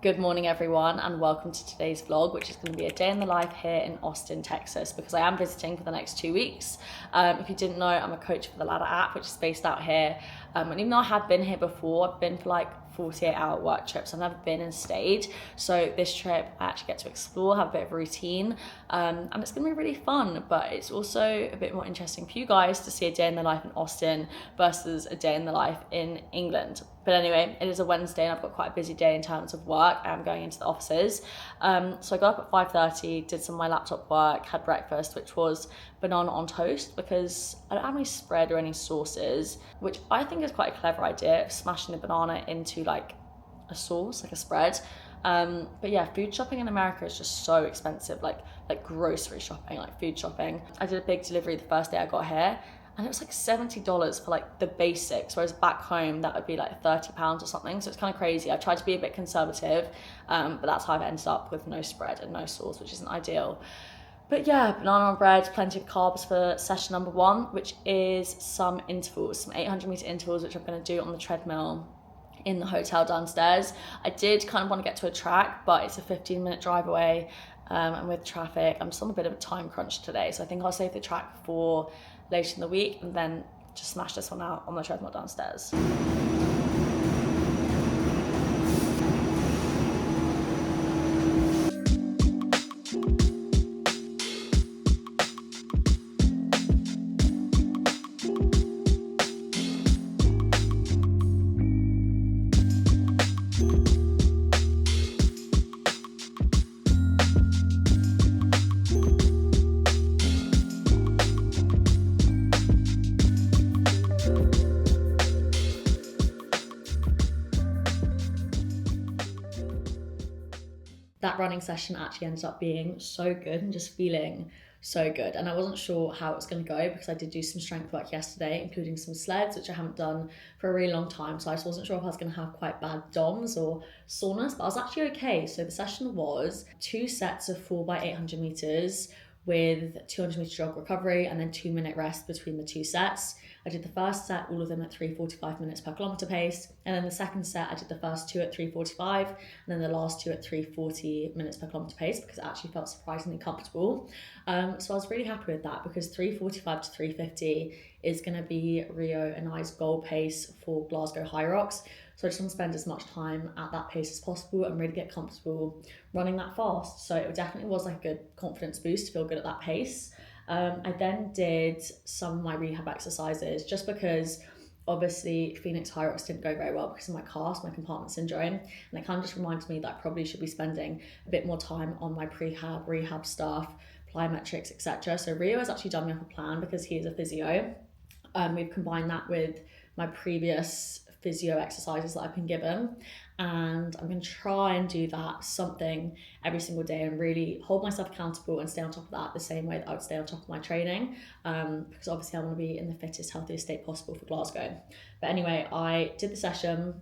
Good morning everyone and welcome to today's vlog, which is going to be a day in the life here in Austin, Texas, because I am visiting for the next 2 weeks. If you didn't know, I'm a coach for the Ladder app, which is based out here. And even though I had been here before, I've been for like 48-hour work trips. I've never been and stayed. So this trip I actually get to explore, have a bit of a routine, and it's gonna be really fun, but it's also a bit more interesting for you guys to see a day in the life in Austin versus a day in the life in England. But anyway, it is a Wednesday and I've got quite a busy day in terms of work. I'm going into the offices. So I got up at 5:30, did some of my laptop work, had breakfast, which was banana on toast, because I don't have any spread or any sauces, which I think is quite a clever idea of smashing the banana into like a sauce, like a spread. But yeah, food shopping in America is just so expensive, like grocery shopping, like food shopping. I did a big delivery the first day I got here, and it was like $70 for like the basics, whereas back home that would be like £30 or something. So it's kind of crazy. I tried to be a bit conservative, but that's how I've ended up with no spread and no sauce, which isn't ideal. But yeah, banana on bread, plenty of carbs for session number 1, which is some intervals, some 800-meter intervals, which I'm going to do on the treadmill in the hotel downstairs. I did kind of want to get to a track, but it's a 15-minute drive away, and with traffic, I'm just on a bit of a time crunch today. So I think I'll save the track for later in the week and then just smash this one out on the treadmill downstairs. That running session actually ended up being so good and just feeling so good. And I wasn't sure how it was going to go because I did do some strength work yesterday, including some sleds, which I haven't done for a really long time. So I just wasn't sure if I was going to have quite bad DOMs or soreness, but I was actually okay. So the session was 2 sets of 4x800 meters with 200-meter jog recovery and then 2-minute rest between the 2 sets. I did the first set, all of them at 3:45 minutes per kilometer pace. And then the second set, I did the first 2 at 3:45 and then the last 2 at 3:40 minutes per kilometer pace because it actually felt surprisingly comfortable. So I was really happy with that because 3:45 to 3:50 is going to be Rio and I's goal pace for Glasgow HYROX. So I just want to spend as much time at that pace as possible and really get comfortable running that fast. So it definitely was like a good confidence boost to feel good at that pace. I then did some of my rehab exercises just because obviously Phoenix HYROX didn't go very well because of my cast, my compartment syndrome, and it kind of just reminded me that I probably should be spending a bit more time on my prehab, rehab stuff, plyometrics, etc. So Rio has actually done me up a plan because he is a physio. We've combined that with my previous physio exercises that I've been given, and I'm going to try and do that something every single day and really hold myself accountable and stay on top of that the same way that I would stay on top of my training, because obviously I want to be in the fittest, healthiest state possible for Glasgow. But anyway, I did the session,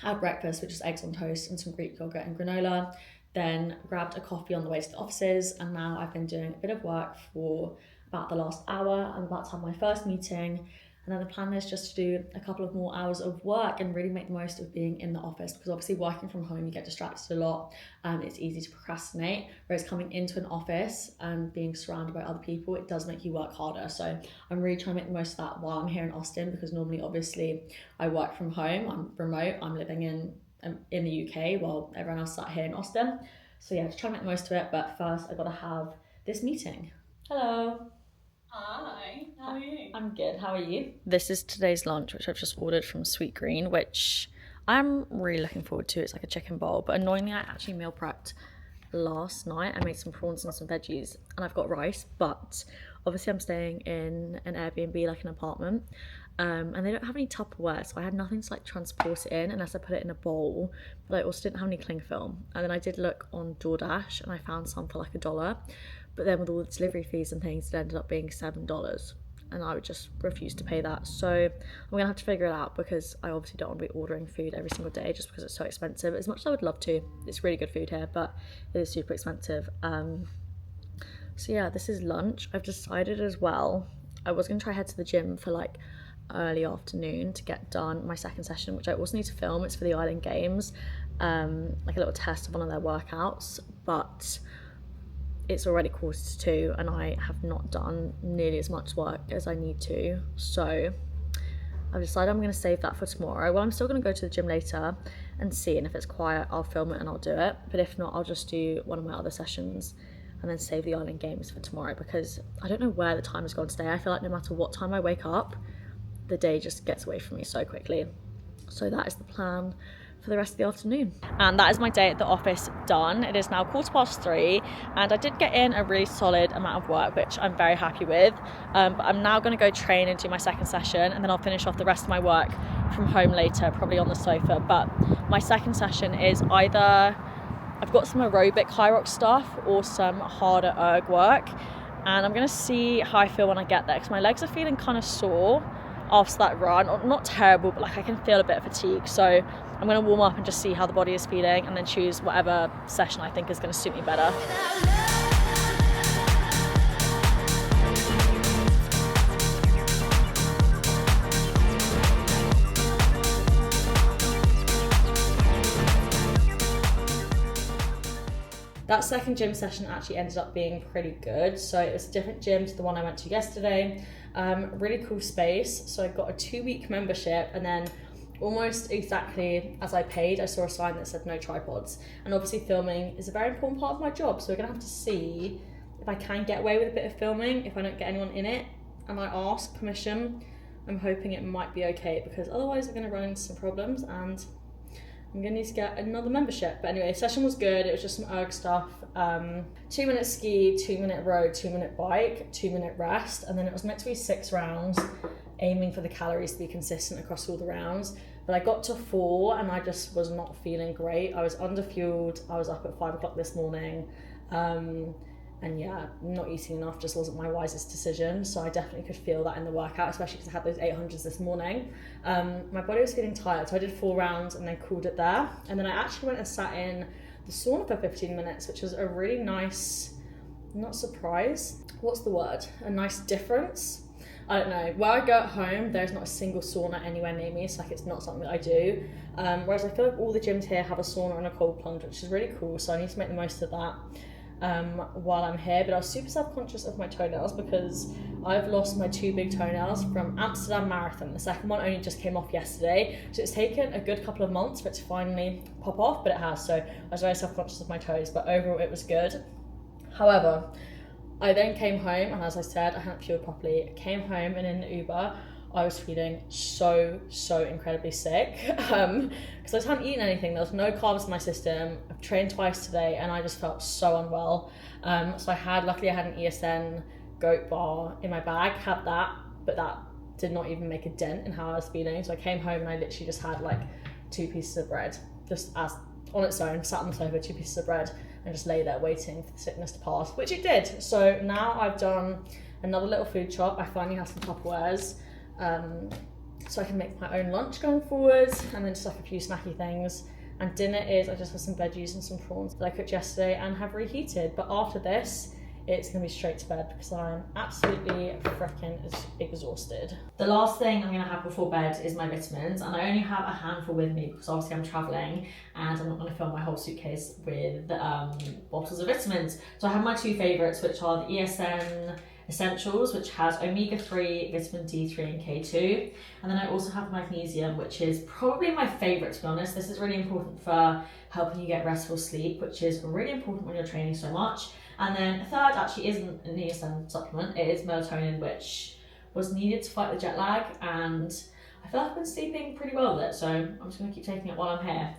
had breakfast, which is eggs on toast and some Greek yogurt and granola, then grabbed a coffee on the way to the offices, and now I've been doing a bit of work for about the last hour. I'm about to have my first meeting, and then the plan is just to do a couple of more hours of work and really make the most of being in the office, because obviously working from home you get distracted a lot, it's easy to procrastinate, whereas coming into an office and being surrounded by other people, it does make you work harder. So I'm really trying to make the most of that while I'm here in Austin, because normally obviously I work from home, I'm remote, I'm living in the UK while everyone else sat here in Austin. So yeah, just trying to make the most of it, but first I gotta have this meeting. Hello. Hi, how are you? I'm good, how are you? This is today's lunch, which I've just ordered from Sweet Green, which I'm really looking forward to. It's like a chicken bowl, but annoyingly I actually meal prepped last night. I made some prawns and some veggies and I've got rice, but obviously I'm staying in an Airbnb, like an apartment, and they don't have any Tupperware, so I had nothing to like transport it in unless I put it in a bowl, but I also didn't have any cling film. And then I did look on DoorDash and I found some for like $1, but then with all the delivery fees and things, it ended up being $7, and I would just refuse to pay that. So I'm gonna have to figure it out, because I obviously don't want to be ordering food every single day just because it's so expensive. As much as I would love to, it's really good food here, but it is super expensive. So yeah, this is lunch. I've decided as well, I was gonna try head to the gym for like early afternoon to get done my second session, which I also need to film. It's for the Island Games, like a little test of one of their workouts, but it's already 1:45 and I have not done nearly as much work as I need to. So I've decided I'm going to save that for tomorrow. Well, I'm still going to go to the gym later and see, and if it's quiet, I'll film it and I'll do it. But if not, I'll just do one of my other sessions and then save the Island Games for tomorrow, because I don't know where the time has gone today. I feel like no matter what time I wake up, the day just gets away from me so quickly. So that is the plan for the rest of the afternoon. And that is my day at the office done. It is now 3:15 and I did get in a really solid amount of work, which I'm very happy with. But I'm now going to go train and do my second session, and then I'll finish off the rest of my work from home later, probably on the sofa. But my second session is either I've got some aerobic HYROX stuff or some harder erg work, and I'm going to see how I feel when I get there, because my legs are feeling kind of sore after that run. Not terrible, but like I can feel a bit of fatigue. So I'm going to warm up and just see how the body is feeling, and then choose whatever session I think is going to suit me better. That second gym session actually ended up being pretty good. So it was a different gym to the one I went to yesterday. Really cool space. So I got a 2-week membership, and then almost exactly as I paid, I saw a sign that said no tripods. And obviously filming is a very important part of my job. So we're gonna have to see if I can get away with a bit of filming, if I don't get anyone in it, and I ask permission. I'm hoping it might be okay, because otherwise we're gonna run into some problems and I'm gonna need to get another membership. But anyway, session was good. It was just some erg stuff. 2-minute ski, 2-minute row, 2-minute bike, 2-minute rest. And then it was meant to be 6 rounds, aiming for the calories to be consistent across all the rounds. But I got to 4 and I just was not feeling great. I was underfueled. I was up at 5 o'clock this morning. And yeah, not eating enough just wasn't my wisest decision. So I definitely could feel that in the workout, especially because I had those 800s this morning. My body was feeling tired, so I did 4 rounds and then called it there. And then I actually went and sat in the sauna for 15 minutes, which was a really nice, not surprise, what's the word? A nice difference. I don't know. Where I go at home, there's not a single sauna anywhere near me. It's like it's not something that I do. Whereas I feel like all the gyms here have a sauna and a cold plunge, which is really cool. So I need to make the most of that while I'm here. But I was super self-conscious of my toenails, because I've lost my 2 big toenails from Amsterdam Marathon. The second one only just came off yesterday, so it's taken a good couple of months for it to finally pop off, but it has. So I was very self-conscious of my toes, but overall it was good. However, I then came home, and as I said, I hadn't fueled properly. I came home, and in the Uber I was feeling so incredibly sick, because I just hadn't eaten anything. There was no carbs in my system. I've trained twice today and I just felt so unwell. So luckily I had an ESN goat bar in my bag, had that, but that did not even make a dent in how I was feeling. So I came home and I literally just had like 2 pieces of bread, just as on its own, sat on the sofa, 2 pieces of bread, and just lay there waiting for the sickness to pass, which it did. So now I've done another little food shop. I finally have some Tupperwares, so I can make my own lunch going forward, and then just like a few snacky things. And dinner is, I just have some veggies and some prawns that I cooked yesterday and have reheated. But after this, it's gonna be straight to bed, because I'm absolutely freaking exhausted. The last thing I'm gonna have before bed is my vitamins, and I only have a handful with me because obviously I'm traveling and I'm not gonna fill my whole suitcase with bottles of vitamins. So I have my 2 favorites, which are the ESN Essentials, which has omega-3, vitamin D3 and K2. And then I also have magnesium, which is probably my favorite, to be honest. This is really important for helping you get restful sleep, which is really important when you're training so much. And then third actually isn't an ESN supplement, it is melatonin, which was needed to fight the jet lag, and I feel like I've been sleeping pretty well with it, so I'm just gonna keep taking it while I'm here.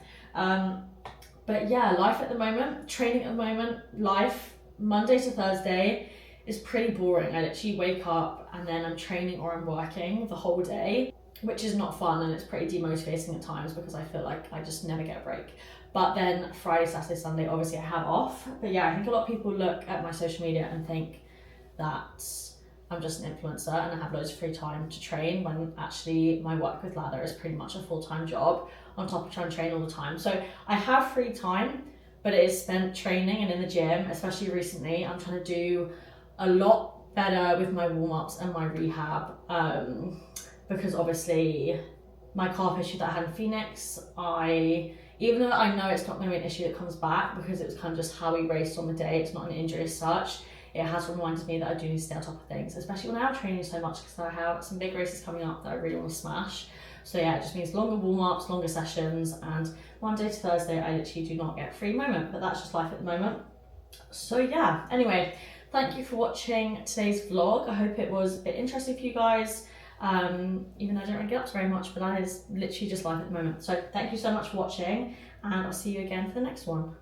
But yeah, life at the moment, training at the moment, life, Monday to Thursday, is pretty boring. I literally wake up and then I'm training or I'm working the whole day, which is not fun, and it's pretty demotivating at times because I feel like I just never get a break. But then Friday, Saturday, Sunday, obviously I have off. But yeah, I think a lot of people look at my social media and think that I'm just an influencer and I have loads of free time to train, when actually my work with Ladder is pretty much a full-time job on top of trying to train all the time. So I have free time, but it is spent training and in the gym. Especially recently, I'm trying to do a lot better with my warm-ups and my rehab, because obviously my calf issue that I had in Phoenix, I even though I know it's not going to be an issue that comes back because it was kind of just how we raced on the day, it's not an injury as such, it has reminded me that I do need to stay on top of things, especially when I am training so much because I have some big races coming up that I really want to smash. So yeah, it just means longer warm-ups, longer sessions, and Monday to Thursday I literally do not get a free moment, but that's just life at the moment. So yeah, anyway, thank you for watching today's vlog. I hope it was a bit interesting for you guys. Even though I don't really get up to very much, but that is literally just life at the moment. So thank you so much for watching, and I'll see you again for the next one.